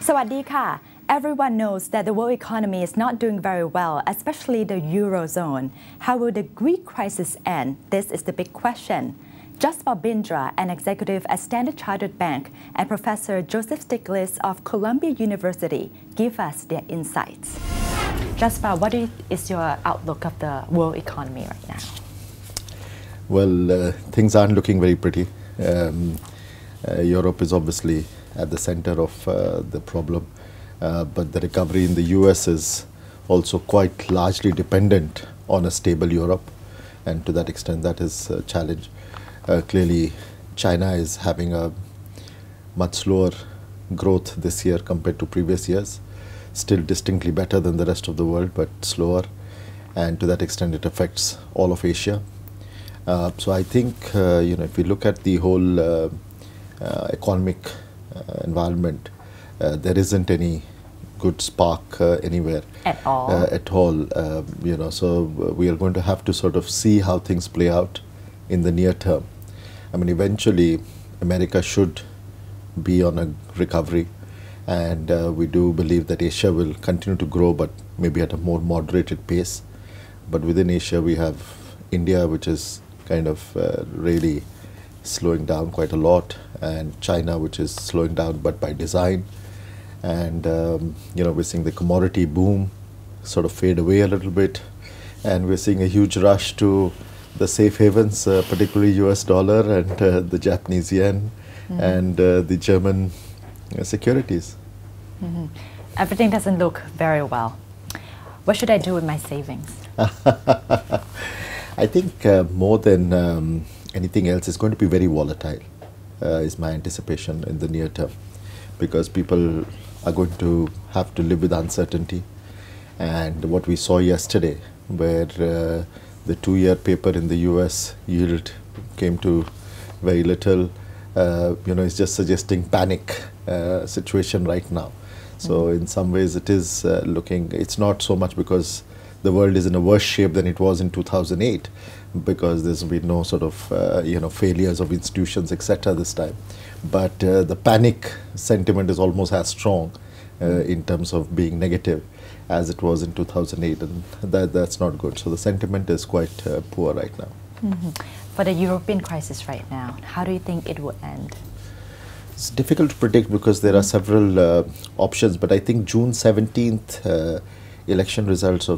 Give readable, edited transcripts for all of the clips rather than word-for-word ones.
Sawadika. Everyone knows that the world economy is not doing very well, especially the Eurozone. How will the Greek crisis end? This is the big question. Jasper Bindra, an executive at Standard Chartered Bank, and Professor Joseph Stiglitz of Columbia University give us their insights. Jasper, what is your outlook of the world economy right now? Well, things aren't looking very pretty. Europe is obviously at the center of the problem, but the recovery in the US is also quite largely dependent on a stable Europe, and to that extent that is a challenge. Clearly, China is having a much slower growth this year compared to previous years, still distinctly better than the rest of the world, but slower, and to that extent it affects all of Asia. So I think if we look at the whole economic environment, there isn't any good spark anywhere at all. So we are going to have to sort of see how things play out in the near term. I mean, eventually America should be on a recovery, and we do believe that Asia will continue to grow, but maybe at a more moderated pace. But within Asia we have India, which is kind of really slowing down quite a lot, and China, which is slowing down but by design. And we're seeing the commodity boom sort of fade away a little bit, and we're seeing a huge rush to the safe havens, particularly US dollar and the Japanese yen and the German securities. Everything doesn't look very well. What should I do with my savings? I think more than anything else, it's going to be very volatile, is my anticipation in the near term, because people are going to have to live with uncertainty. And what we saw yesterday, where the 2-year paper in the US yield came to very little, is just suggesting panic situation right now. So in some ways it is it's not so much because the world is in a worse shape than it was in 2008, because there's been no sort of failures of institutions, etc. this time. But the panic sentiment is almost as strong in terms of being negative as it was in 2008, and that's not good. So the sentiment is quite poor right now. For the European crisis right now, how do you think it will end? It's difficult to predict because there are several options, but I think June 17th election results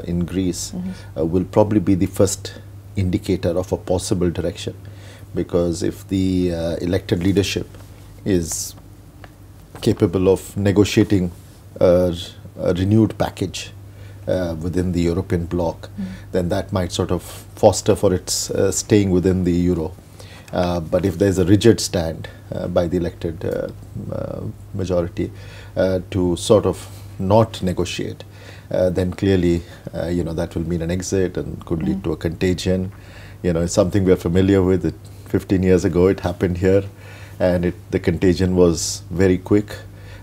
in Greece will probably be the first indicator of a possible direction, because if the elected leadership is capable of negotiating a renewed package within the European bloc, then that might sort of foster for its staying within the euro. But if there's a rigid stand by the elected majority to sort of not negotiate, then clearly that will mean an exit and could lead to a contagion. It's something we are familiar with. 15 years ago it happened here, and the contagion was very quick.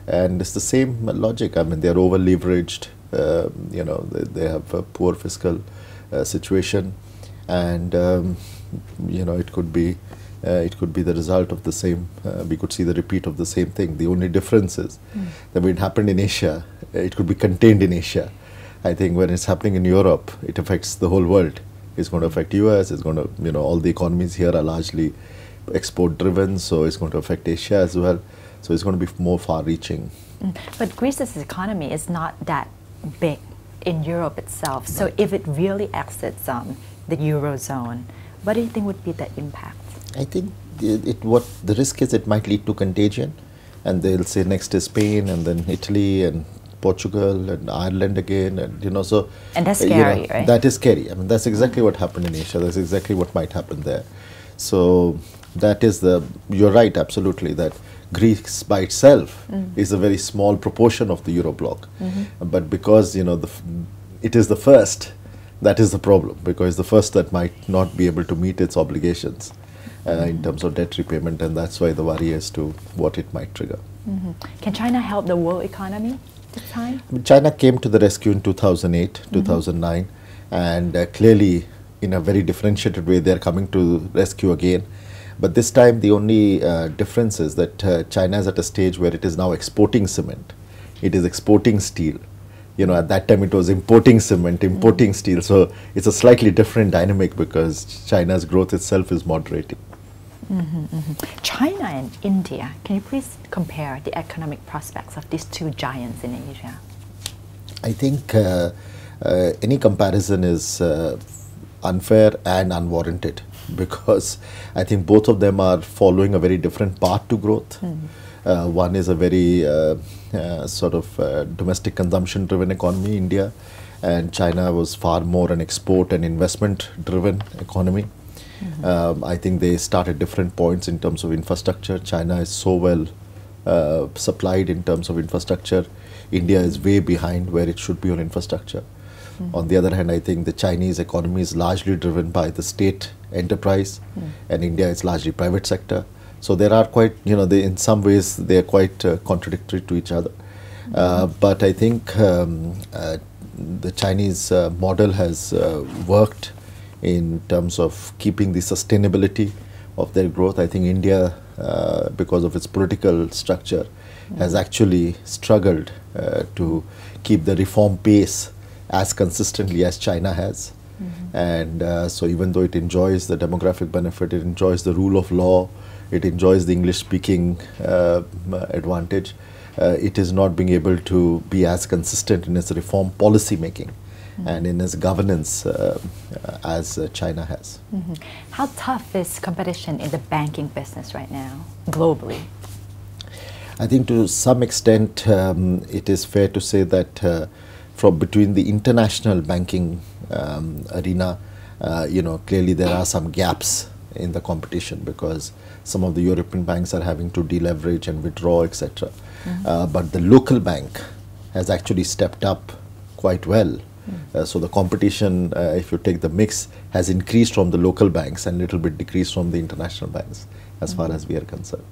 And it's the same logic. I mean, they're over leveraged. They have a poor fiscal situation, and it could be the result of the same. We could see the repeat of the same thing. The only difference is that when it happened in Asia, it could be contained in Asia. I think when it's happening in Europe, it affects the whole world. It's going to affect US. It's going to, all the economies here are largely export driven, so it's going to affect Asia as well. So it's going to be more far-reaching. But Greece's economy is not that big in Europe itself. So if it really exits the Eurozone, what do you think would be the impact? I think what the risk is, it might lead to contagion, and they'll say next is Spain, and then Italy, and Portugal, and Ireland again, and so. And that's scary, right? That is scary. I mean, that's exactly what happened in Asia. That's exactly what might happen there. So that is you're right, absolutely, that Greece by itself is a very small proportion of the Euro bloc. But because, it is the first, that is the problem, because the first that might not be able to meet its obligations in terms of debt repayment, and that's why the worry as to what it might trigger. Can China help the world economy this time? China came to the rescue in 2008, 2009, and clearly in a very differentiated way they're coming to rescue again. But this time the only difference is that China is at a stage where it is now exporting cement, it is exporting steel. You know, at that time it was importing cement, importing steel. So it's a slightly different dynamic because China's growth itself is moderating. China and India, can you please compare the economic prospects of these two giants in Asia? I think any comparison is unfair and unwarranted because I think both of them are following a very different path to growth. One is a very sort of domestic consumption driven economy, India, and China was far more an export and investment driven economy. I think they start at different points in terms of infrastructure. China is so well supplied in terms of infrastructure. India is way behind where it should be on infrastructure. On the other hand, I think the Chinese economy is largely driven by the state enterprise, and India is largely private sector. So there are quite, you know, in some ways they are quite contradictory to each other. But I think the Chinese model has worked in terms of keeping the sustainability of their growth. I think India, because of its political structure, has actually struggled to keep the reform pace as consistently as China has. And so even though it enjoys the demographic benefit, it enjoys the rule of law, it enjoys the English-speaking advantage, it is not being able to be as consistent in its reform policy making and in its governance as China has. How tough is competition in the banking business right now, globally? I think to some extent it is fair to say that from between the international banking arena, you know, clearly there are some gaps in the competition because some of the European banks are having to deleverage and withdraw, etc. But the local bank has actually stepped up quite well. So the competition, if you take the mix, has increased from the local banks and a little bit decreased from the international banks as far as we are concerned.